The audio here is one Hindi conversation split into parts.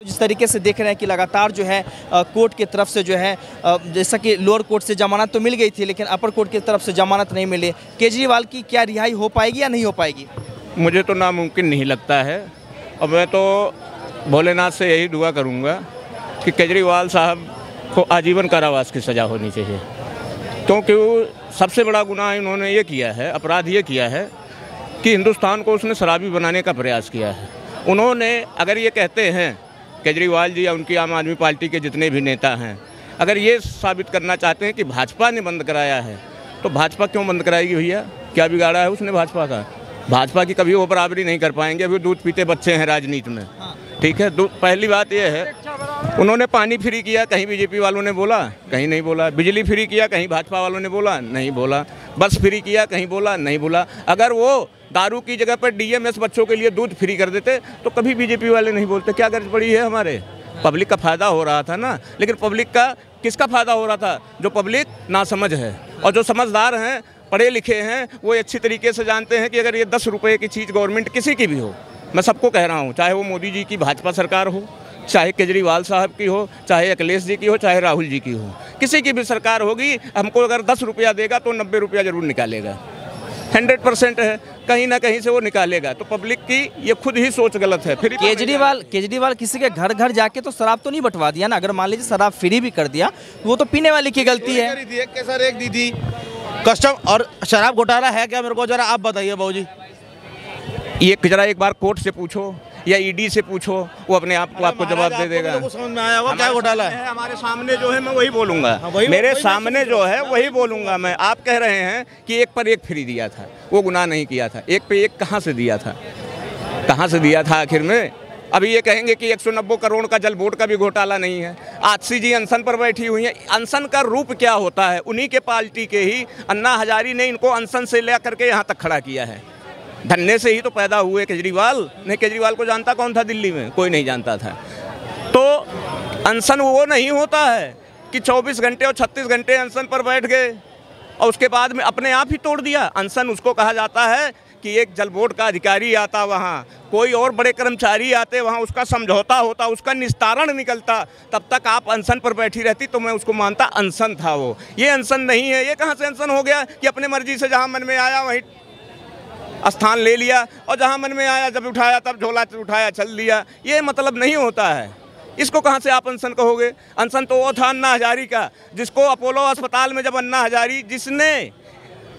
जिस तरीके से देख रहे हैं कि लगातार जो है कोर्ट की तरफ से जो है जैसा कि लोअर कोर्ट से जमानत तो मिल गई थी, लेकिन अपर कोर्ट की तरफ से जमानत नहीं मिली। केजरीवाल की क्या रिहाई हो पाएगी या नहीं हो पाएगी? मुझे तो नामुमकिन नहीं लगता है। और मैं तो भोलेनाथ से यही दुआ करूंगा कि केजरीवाल साहब को आजीवन कारावास की सज़ा होनी चाहिए, क्योंकि सबसे बड़ा गुनाह इन्होंने ये किया है, अपराध ये किया है कि हिंदुस्तान को उसने शराबी बनाने का प्रयास किया है। उन्होंने, अगर ये कहते हैं केजरीवाल जी या उनकी आम आदमी पार्टी के जितने भी नेता हैं, अगर ये साबित करना चाहते हैं कि भाजपा ने बंद कराया है, तो भाजपा क्यों बंद कराएगी भैया? क्या बिगाड़ा है उसने भाजपा का? भाजपा की कभी वो बराबरी नहीं कर पाएंगे। अभी दूध पीते बच्चे हैं राजनीति में, ठीक है। पहली बात ये है, उन्होंने पानी फ्री किया, कहीं बीजेपी वालों ने बोला, कहीं नहीं बोला। बिजली फ्री किया, कहीं भाजपा वालों ने बोला, नहीं बोला। बस फ्री किया, कहीं बोला, नहीं बोला। अगर वो दारू की जगह पर डीएमएस बच्चों के लिए दूध फ्री कर देते तो कभी बीजेपी वाले नहीं बोलते। क्या गर्ज पड़ी है? हमारे पब्लिक का फ़ायदा हो रहा था ना। लेकिन पब्लिक का किसका फ़ायदा हो रहा था? जो पब्लिक नासमझ है, और जो समझदार हैं, पढ़े लिखे हैं, वो अच्छी तरीके से जानते हैं कि अगर ये 10 रुपये की चीज़ गवर्नमेंट किसी की भी हो, मैं सबको कह रहा हूँ, चाहे वो मोदी जी की भाजपा सरकार हो, चाहे केजरीवाल साहब की हो, चाहे अखिलेश जी की हो, चाहे राहुल जी की हो, किसी की भी सरकार होगी, हमको अगर 10 रुपया देगा तो 90 रुपया जरूर निकालेगा। 100% है, कहीं ना कहीं से वो निकालेगा। तो पब्लिक की ये खुद ही सोच गलत है। फिर केजरीवाल किसी के घर घर जाके तो शराब तो नहीं बंटवा दिया ना। अगर मान लीजिए शराब फ्री भी कर दिया, वो तो पीने वाले की गलती है। सर एक दीदी कस्टम और शराब घोटाला है क्या? मेरे को जरा आप बताइए बाबूजी। ये जरा एक बार कोर्ट से पूछो या ईडी से पूछो, वो अपने आप को आपको जवाब दे देगा। समझ में आया होगा क्या घोटाला है? हमारे सामने जो है मैं वही बोलूंगा, मेरे सामने जो है वही बोलूंगा मैं। आप कह रहे हैं कि एक पर एक फ्री दिया था, वो गुनाह नहीं किया था। एक पे एक कहाँ से दिया था? कहाँ से दिया था आखिर में? अभी ये कहेंगे कि 190 करोड़ का जल बोर्ड का भी घोटाला नहीं है। आजसी जी अनशन पर बैठी हुई हैं। अनशन का रूप क्या होता है? उन्हीं के पार्टी के ही अन्ना हजारी ने इनको अनशन से ले करके यहाँ तक खड़ा किया है। धन्ने से ही तो पैदा हुए केजरीवाल। नहीं, केजरीवाल को जानता कौन था दिल्ली में? कोई नहीं जानता था। तो अनशन वो नहीं होता है कि 24 घंटे और 36 घंटे अनशन पर बैठ गए और उसके बाद में अपने आप ही तोड़ दिया। अनशन उसको कहा जाता है कि एक जल बोर्ड का अधिकारी आता वहाँ, कोई और बड़े कर्मचारी आते वहाँ, उसका समझौता होता, उसका निस्तारण निकलता, तब तक आप अनशन पर बैठी रहती तो मैं उसको मानता अनशन था वो। ये अनशन नहीं है। ये कहाँ से अनशन हो गया कि अपने मर्जी से जहाँ मन में आया वहीं स्थान ले लिया, और जहाँ मन में आया जब उठाया तब झोला उठाया चल दिया। ये मतलब नहीं होता है। इसको कहाँ से आप अनशन कहोगे? अनशन तो वो था अन्ना हजारी का, जिसको अपोलो अस्पताल में जब अन्ना हजारी, जिसने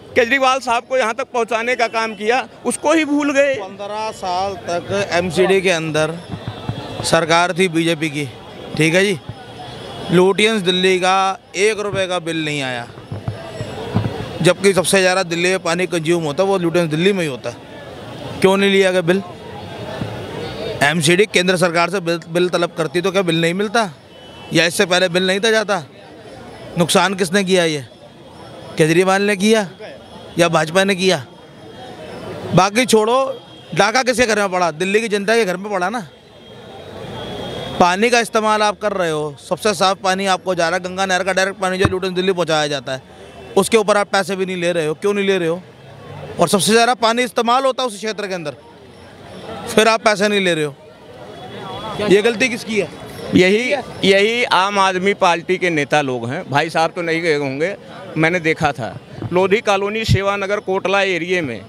केजरीवाल साहब को यहाँ तक पहुँचाने का काम किया, उसको ही भूल गए। 15 साल तक एमसीडी के अंदर सरकार थी बीजेपी की, ठीक है जी। लुटियंस दिल्ली का 1 रुपये का बिल नहीं आया, जबकि सबसे ज़्यादा दिल्ली में पानी कंज्यूम होता है वो लुटियंस दिल्ली में ही होता है। क्यों नहीं लिया गया बिल? एमसीडी केंद्र सरकार से बिल तलब करती तो क्या बिल नहीं मिलता? या इससे पहले बिल नहीं था जाता? नुकसान किसने किया? ये केजरीवाल ने किया या भाजपा ने किया? बाकी छोड़ो, डाका किसके घर में पड़ा? दिल्ली की जनता के घर में पड़ा ना। पानी का इस्तेमाल आप कर रहे हो, सबसे साफ पानी आपको जा रहा है, गंगा नहर का डायरेक्ट पानी जो लुटियंस दिल्ली पहुँचाया जाता है, उसके ऊपर आप पैसे भी नहीं ले रहे हो। क्यों नहीं ले रहे हो? और सबसे ज़्यादा पानी इस्तेमाल होता है उस क्षेत्र के अंदर, फिर आप पैसे नहीं ले रहे हो। ये गलती किसकी है? यही आम आदमी पार्टी के नेता लोग हैं। भाई साहब तो नहीं गए होंगे, मैंने देखा था लोधी कॉलोनी सेवानगर कोटला एरिए में,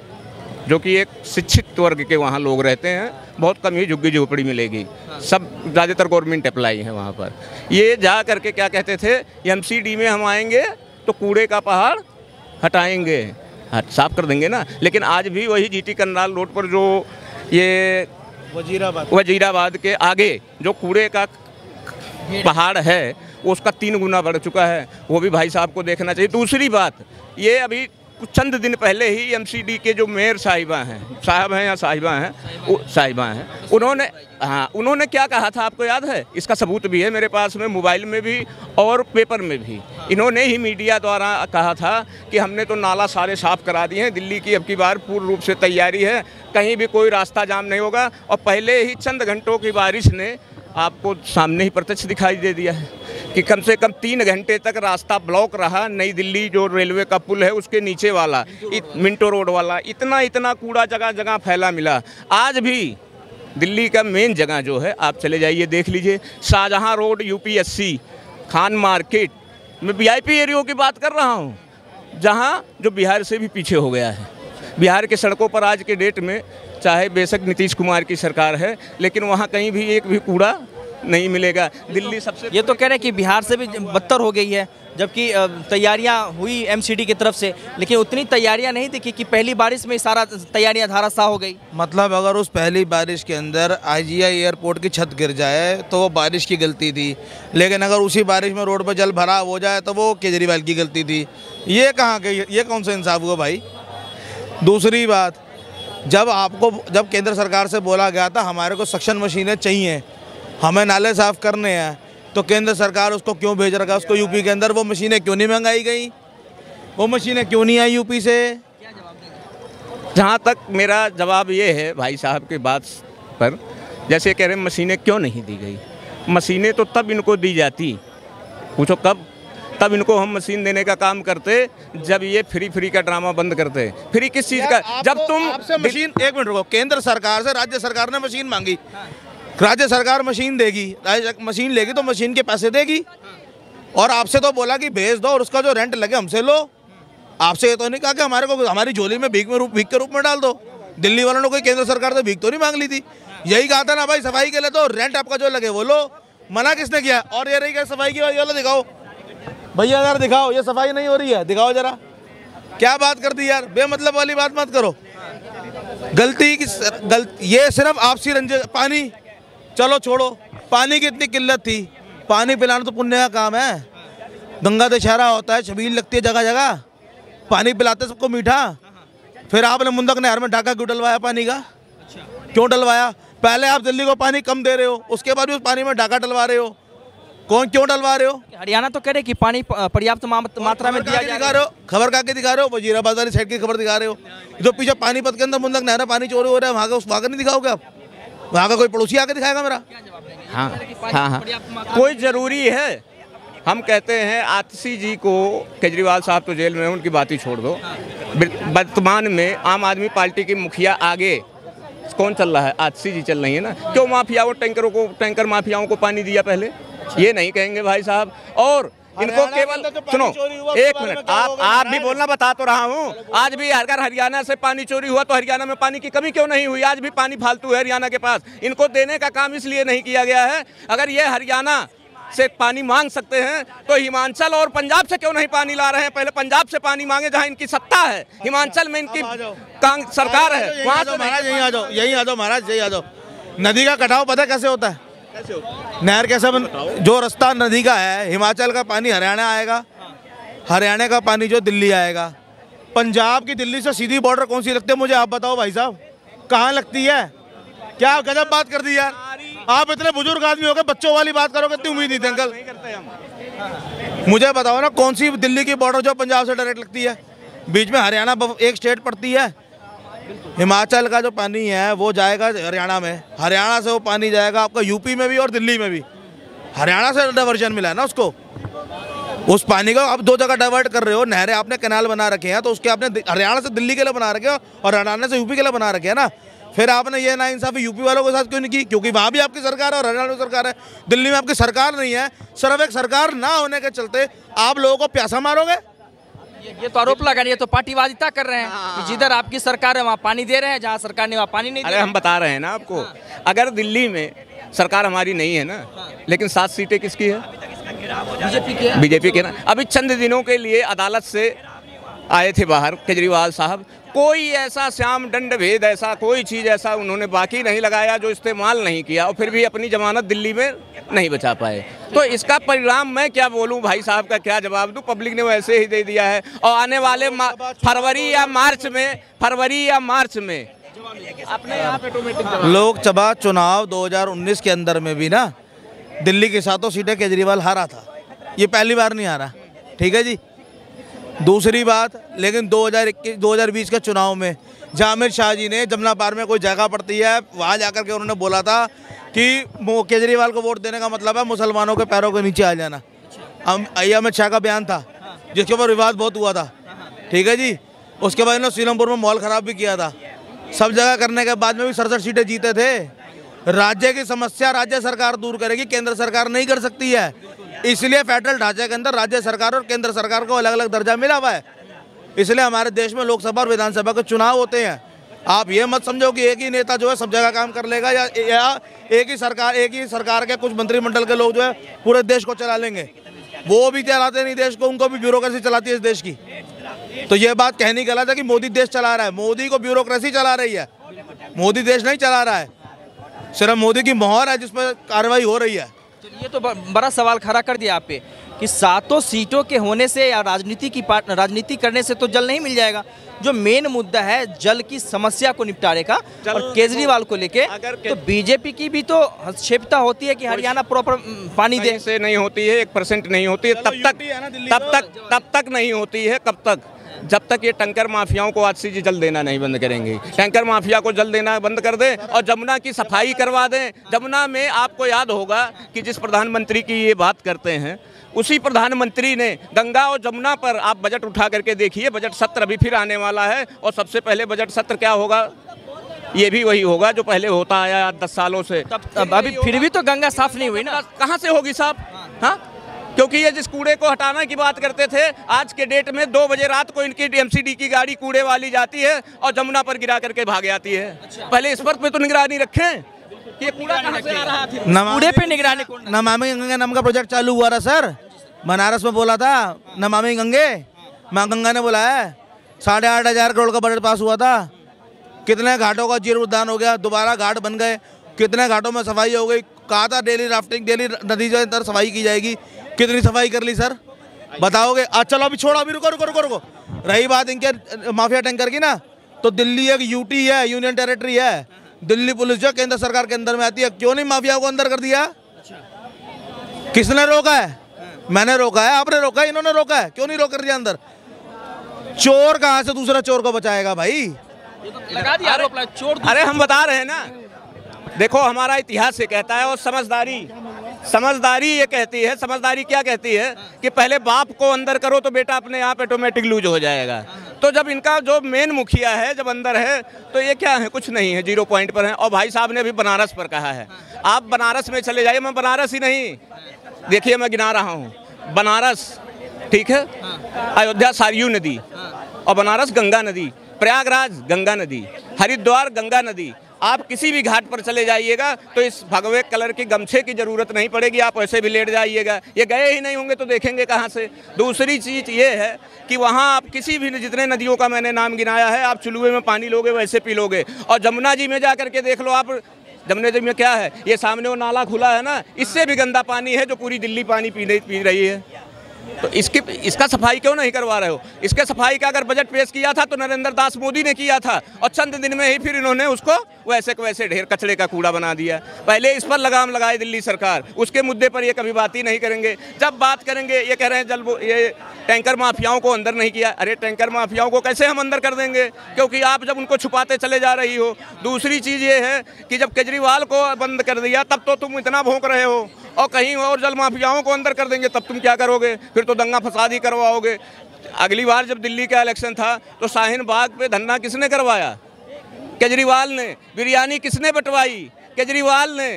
जो कि एक शिक्षित वर्ग के वहाँ लोग रहते हैं। बहुत कम ही झुग्गी झोपड़ी मिलेगी, सब ज़्यादातर गवर्नमेंट एम्प्लॉई हैं वहाँ पर। ये जा करके क्या कहते थे, एमसीडी में हम आएंगे तो कूड़े का पहाड़ हटाएंगे, साफ कर देंगे ना। लेकिन आज भी वही जीटी करनाल रोड पर जो ये वजीराबाद के आगे जो कूड़े का पहाड़ है, वो उसका 3 गुना बढ़ चुका है। वो भी भाई साहब को देखना चाहिए। दूसरी बात, ये अभी कुछ चंद दिन पहले ही एमसीडी के जो मेयर साहिबा हैं, साहब हैं या साहिबा हैं, साहिबा हैं, उन्होंने क्या कहा था आपको याद है? इसका सबूत भी है मेरे पास में, मोबाइल में भी और पेपर में भी। इन्होंने ही मीडिया द्वारा कहा था कि हमने तो नाला सारे साफ करा दिए हैं, दिल्ली की अब की बार पूर्ण रूप से तैयारी है, कहीं भी कोई रास्ता जाम नहीं होगा। और पहले ही चंद घंटों की बारिश ने आपको सामने ही प्रत्यक्ष दिखाई दे दिया है कि कम से कम 3 घंटे तक रास्ता ब्लॉक रहा। नई दिल्ली जो रेलवे का पुल है उसके नीचे वाला मिंटो रोड वाला, इतना कूड़ा जगह जगह फैला मिला। आज भी दिल्ली का मेन जगह जो है आप चले जाइए देख लीजिए, Shahjahan road UPSC Khan market में वीआईपी एरियो की बात कर रहा हूँ, जहाँ जो बिहार से भी पीछे हो गया है। बिहार के सड़कों पर आज के डेट में चाहे बेशक नीतीश कुमार की सरकार है, लेकिन वहाँ कहीं भी एक भी कूड़ा नहीं मिलेगा। दिल्ली सबसे, ये तो कह रहे हैं कि बिहार से भी बदतर हो गई है, जबकि तैयारियां हुई एमसीडी की तरफ से, लेकिन उतनी तैयारियां नहीं दिखी कि पहली बारिश में सारा तैयारियां धाराशाह हो गई। मतलब अगर उस पहली बारिश के अंदर आईजीआई एयरपोर्ट की छत गिर जाए तो वो बारिश की गलती थी, लेकिन अगर उसी बारिश में रोड पर जल भराव हो जाए तो वो केजरीवाल की गलती थी। ये कहाँ के, ये कौन सा इंसाफ हुआ भाई। दूसरी बात, जब केंद्र सरकार से बोला गया था हमारे को सक्शन मशीनें चाहिए, हमें नाले साफ़ करने हैं, तो केंद्र सरकार उसको क्यों भेज रखा उसको यूपी के अंदर? वो मशीनें क्यों नहीं मंगाई गई? वो मशीनें क्यों नहीं आई यूपी से? जहाँ तक मेरा जवाब ये है भाई साहब की बात पर, जैसे कह रहे हैं मशीनें क्यों नहीं दी गई, मशीनें तो तब इनको दी जाती, पूछो कब? तब इनको हम मशीन देने का काम करते जब ये फ्री का ड्रामा बंद करते। फ्री किस चीज़ का? जब तुम आपसे मशीन, एक मिनट रुको, केंद्र सरकार से राज्य सरकार ने मशीन मांगी, राज्य सरकार मशीन देगी, मशीन लेगी तो मशीन के पैसे देगी, और आपसे तो बोला कि भेज दो और उसका जो रेंट लगे हमसे लो। आपसे ये तो नहीं कहा कि हमारे को हमारी झोली में भीख के रूप में डाल दो। दिल्ली वालों ने कोई केंद्र सरकार से भीख तो नहीं मांग ली थी, यही कहा था ना भाई सफाई के लिए तो रेंट आपका जो लगे वो लो। मना किसने किया? और ये रही क्या सफाई की वाला, दिखाओ भैया, अगर दिखाओ ये सफाई नहीं हो रही है, दिखाओ जरा। क्या बात कर दी यार, बेमतलब वाली बात मत करो। गलती ये सिर्फ आपसी रंजिश। पानी चलो छोड़ो, पानी की इतनी किल्लत थी, पानी पिलाना तो पुण्य का काम है। गंगा दशहरा होता है, छबील लगती है जगह जगह, पानी पिलाते सबको मीठा। फिर आपने मुंदक नहर में ढाका क्यों डलवाया पानी का? क्यों डलवाया? पहले आप दिल्ली को पानी कम दे रहे हो, उसके बाद भी उस पानी में ढाका डलवा रहे हो। क्यों डलवा रहे हो? हरियाणा तो कह रहे कि पानी पर्याप्त मात्रा में दिया जा रहा है। खबर का दिखा रहे हो? वजीराबाद वाली साइड की खबर दिखा रहे हो? जो पीछे पानीपत के अंदर मुंदक नहर में पानी चोरी हो रहा है, वहाँ का नहीं दिखाओगे आप? वहाँ का कोई पड़ोसी आके दिखाएगा मेरा? हाँ, कोई ज़रूरी है? हम कहते हैं आतिशी जी को, केजरीवाल साहब तो जेल में हैं, उनकी बात ही छोड़ दो। वर्तमान में आम आदमी पार्टी की मुखिया आगे कौन चल रहा है? आतिशी जी चल रही है ना। क्यों माफियाओं टैंकर माफियाओं को पानी दिया पहले? ये नहीं कहेंगे भाई साहब। और इनको केवल सुनो, एक मिनट, आप भी बोलना, बता तो रहा हूँ। आज भी अगर हरियाणा से पानी चोरी हुआ तो हरियाणा में पानी की कमी क्यों नहीं हुई? आज भी पानी फालतू है हरियाणा के पास, इनको देने का काम इसलिए नहीं किया गया है। अगर ये हरियाणा से पानी मांग सकते हैं तो हिमाचल और पंजाब से क्यों नहीं पानी ला रहे हैं? पहले पंजाब से पानी मांगे जहाँ इनकी सत्ता है, हिमाचल में इनकी सरकार है, वहाँ से महाराज यहीं आ जाओ, यहीं आ जाओ महाराज, यहीं आ जाओ। नदी का कटाव पता कैसे होता है? नहर कैसे जो रास्ता नदी का है, हिमाचल का पानी हरियाणा आएगा, हरियाणा का पानी जो दिल्ली आएगा। पंजाब की दिल्ली से सीधी बॉर्डर कौन सी लगती है मुझे आप बताओ भाई साहब, कहाँ लगती है? क्या गजब बात कर दी यार। आप इतने बुजुर्ग आदमी हो गए, बच्चों वाली बात करोगे, इतनी उम्मीद नहीं थी अंकल। मुझे बताओ ना कौन सी दिल्ली की बॉर्डर जो पंजाब से डायरेक्ट लगती है? बीच में हरियाणा एक स्टेट पड़ती है। हिमाचल का जो पानी है वो जाएगा हरियाणा में, हरियाणा से वो पानी जाएगा आपका यूपी में भी और दिल्ली में भी। हरियाणा से डाइवर्जन मिला है ना उसको, उस पानी को आप दो जगह डाइवर्ट कर रहे हो। नहरें आपने कैनाल बना रखे हैं तो उसके आपने हरियाणा से दिल्ली के लिए बना रखे हो और हरियाणा से यूपी के लिए बना रखे हैं ना। फिर आपने ये नाइंसाफी यूपी वालों के साथ क्यों नहीं की? क्योंकि वहाँ भी आपकी सरकार है और हरियाणा में सरकार है, दिल्ली में आपकी सरकार नहीं है। सिर्फ एक सरकार ना होने के चलते आप लोगों को प्यासा मारोगे। ये तो आरोप लगा रही है, तो पार्टीवादिता कर रहे हैं कि जिधर आपकी सरकार है वहाँ पानी दे रहे हैं, जहाँ सरकार ने वहाँ पानी नहीं दे रहे। हम बता रहे हैं ना आपको, अगर दिल्ली में सरकार हमारी नहीं है ना, लेकिन 7 सीटें किसकी है? बीजेपी की ना। अभी चंद दिनों के लिए अदालत से आए थे बाहर केजरीवाल साहब, कोई ऐसा श्याम दंड भेद ऐसा कोई चीज़ ऐसा उन्होंने बाकी नहीं लगाया जो इस्तेमाल नहीं किया, और फिर भी अपनी जमानत दिल्ली में नहीं बचा पाए। तो इसका परिणाम मैं क्या बोलूं भाई साहब का क्या जवाब दूं? पब्लिक ने वैसे ही दे दिया है। और आने वाले फरवरी या मार्च में अपने आप ऑटोमेटिक लोकसभा चुनाव 2019 के अंदर में भी ना दिल्ली की 7 सीटें केजरीवाल हारा था, ये पहली बार नहीं हारा, ठीक है जी। दूसरी बात, लेकिन 2020 के चुनाव में जहाँ अमित शाह जी ने जमुना पार में कोई जगह पड़ती है वहाँ जाकर के उन्होंने बोला था कि केजरीवाल को वोट देने का मतलब है मुसलमानों के पैरों के नीचे आ जाना। अमित शाह का बयान था जिसके ऊपर विवाद बहुत हुआ था, ठीक है जी। उसके बाद इन्होंने सीलमपुर में माहौल ख़राब भी किया था। सब जगह करने के बाद में भी 67 सीटें जीते थे। राज्य की समस्या राज्य सरकार दूर करेगी, केंद्र सरकार नहीं कर सकती है। इसलिए फेडरल ढांचे के अंदर राज्य सरकार और केंद्र सरकार को अलग अलग दर्जा मिला हुआ है। इसलिए हमारे देश में लोकसभा और विधानसभा के चुनाव होते हैं। आप ये मत समझो कि एक ही नेता जो है सब जगह काम कर लेगा, या एक ही सरकार के कुछ मंत्रिमंडल के लोग जो है पूरे देश को चला लेंगे। वो भी चलाते नहीं देश को, उनको भी ब्यूरोक्रेसी चलाती है इस देश की। तो ये बात कहनी गलत है कि मोदी देश चला रहा है। मोदी को ब्यूरोक्रेसी चला रही है, मोदी देश नहीं चला रहा है। सिर्फ मोदी की मोहर है जिस पर कार्रवाई हो रही है। तो ये तो बड़ा सवाल खड़ा कर दिया आप पे कि 7 सीटों के होने से या राजनीति करने से तो जल नहीं मिल जाएगा। जो मेन मुद्दा है जल की समस्या को निपटाने का और केजरीवाल को लेके, तो बीजेपी की भी तो हस्तक्षेपता होती है कि हरियाणा प्रॉपर पानी दे। से नहीं होती है, 1% नहीं होती है, तब तक नहीं होती है। कब तक? जब तक ये टैंकर माफियाओं को आज से जल देना नहीं बंद करेंगे। टैंकर माफिया को जल देना बंद कर दें और जमुना की सफाई करवा दें। जमुना में आपको याद होगा कि जिस प्रधानमंत्री की ये बात करते हैं, उसी प्रधानमंत्री ने गंगा और जमुना पर आप बजट उठा करके देखिए। बजट सत्र अभी फिर आने वाला है और सबसे पहले बजट सत्र क्या होगा? ये भी वही होगा जो पहले होता आया 10 सालों से। तब अभी फिर भी तो गंगा साफ नहीं हुई ना। कहाँ से होगी साफ? हाँ, क्योंकि ये जिस कूड़े को हटाने की बात करते थे, आज के डेट में 2 बजे रात को इनकी एमसीडी की गाड़ी कूड़े वाली जाती है और जमुना पर गिरा करके भाग जाती है। पहले इस पर तो निगरानी रखें कि ये कूड़ा कहाँ से आ रहा था। कूड़े पे निगरानी। नमामि गंगे नाम का प्रोजेक्ट चालू हुआ था सर, बनारस में बोला था नमामि गंगे, माँ गंगा ने बोला है। 8,500 करोड़ का बजट पास हुआ था। कितने घाटों का जीर्णोद्धार हो गया, दोबारा घाट बन गए। कितने घाटों में सफाई हो गई। कहा था डेली राफ्टिंग, डेली नदी के अंदर सफाई की जाएगी। कितनी सफाई कर ली सर, बताओगे? चलो अभी छोड़ो, अभी रुको। रही बात इनके माफिया टैंकर की ना, तो दिल्ली एक यूटी है, यूनियन टेरिटरी है। दिल्ली पुलिस जो केंद्र सरकार के अंदर में आती है, क्यों नहीं माफिया को अंदर कर दिया? किसने रोका है? मैंने रोका है, आपने रोका है, इन्होंने रोका है, क्यों नहीं रोक कर दिया अंदर? चोर कहाँ से दूसरा चोर को बचाएगा भाई? लगा दिया आरोप, चोर। अरे हम बता रहे हैं ना, देखो हमारा इतिहास ये कहता है और समझदारी ये कहती है। समझदारी क्या कहती है कि पहले बाप को अंदर करो तो बेटा अपने आप ऑटोमेटिक लूज हो जाएगा। तो जब इनका जो मेन मुखिया है जब अंदर है, तो ये क्या है? कुछ नहीं है, 0 पॉइंट पर है। और भाई साहब ने भी बनारस पर कहा है, आप बनारस में चले जाइए। मैं बनारस ही नहीं, देखिए मैं गिना रहा हूँ, बनारस ठीक है, अयोध्या सरयू नदी, और बनारस गंगा नदी, प्रयागराज गंगा नदी, हरिद्वार गंगा नदी। आप किसी भी घाट पर चले जाइएगा तो इस भगवे कलर की गमछे की जरूरत नहीं पड़ेगी, आप ऐसे भी लेट जाइएगा। ये गए ही नहीं होंगे तो देखेंगे कहाँ से? दूसरी चीज़ ये है कि वहाँ आप किसी भी जितने नदियों का मैंने नाम गिनाया है, आप चुलुए में पानी लोगे वैसे पी लोगे। और जमुना जी में जा करके देख लो आप, जमुना जी में क्या है? ये सामने वो नाला खुला है ना, इससे भी गंदा पानी है जो पूरी दिल्ली पानी पी रही है। तो इसका सफाई क्यों नहीं करवा रहे हो? इसके सफाई का अगर बजट पेश किया था तो नरेंद्र दास मोदी ने किया था, और चंद दिन में ही फिर इन्होंने उसको वैसे को वैसे ढेर कचरे का कूड़ा बना दिया। पहले इस पर लगाम लगाए दिल्ली सरकार, उसके मुद्दे पर ये कभी बात ही नहीं करेंगे। जब बात करेंगे ये कह रहे हैं ये टैंकर माफियाओं को अंदर नहीं किया। अरे टैंकर माफियाओं को कैसे हम अंदर कर देंगे, क्योंकि आप जब उनको छुपाते चले जा रही हो। दूसरी चीज़ ये है कि जब केजरीवाल को बंद कर दिया तब तो तुम इतना भौंक रहे हो, और कहीं और जल माफियाओं को अंदर कर देंगे तब तुम क्या करोगे? फिर तो दंगा फसाद ही करवाओगे। अगली बार जब दिल्ली का इलेक्शन था तो शाहीन बाग पे धरना किसने करवाया? केजरीवाल ने। बिरयानी किसने बंटवाई? केजरीवाल ने।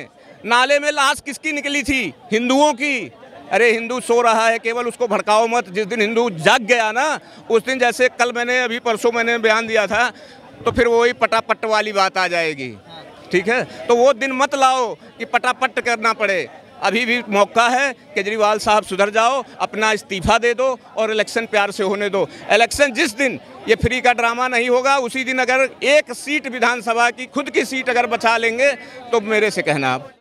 नाले में लाश किसकी निकली थी? हिंदुओं की। अरे हिंदू सो रहा है, केवल उसको भड़काओ मत। जिस दिन हिंदू जाग गया ना, उस दिन जैसे कल मैंने परसों मैंने बयान दिया था, तो फिर वही पटापट वाली बात आ जाएगी। ठीक है, तो वो दिन मत लाओ कि पटापट करना पड़े। अभी भी मौका है, केजरीवाल साहब सुधर जाओ, अपना इस्तीफा दे दो और इलेक्शन प्यार से होने दो। इलेक्शन जिस दिन ये फ्री का ड्रामा नहीं होगा, उसी दिन अगर 1 सीट विधानसभा की खुद की सीट अगर बचा लेंगे तो मेरे से कहना आप।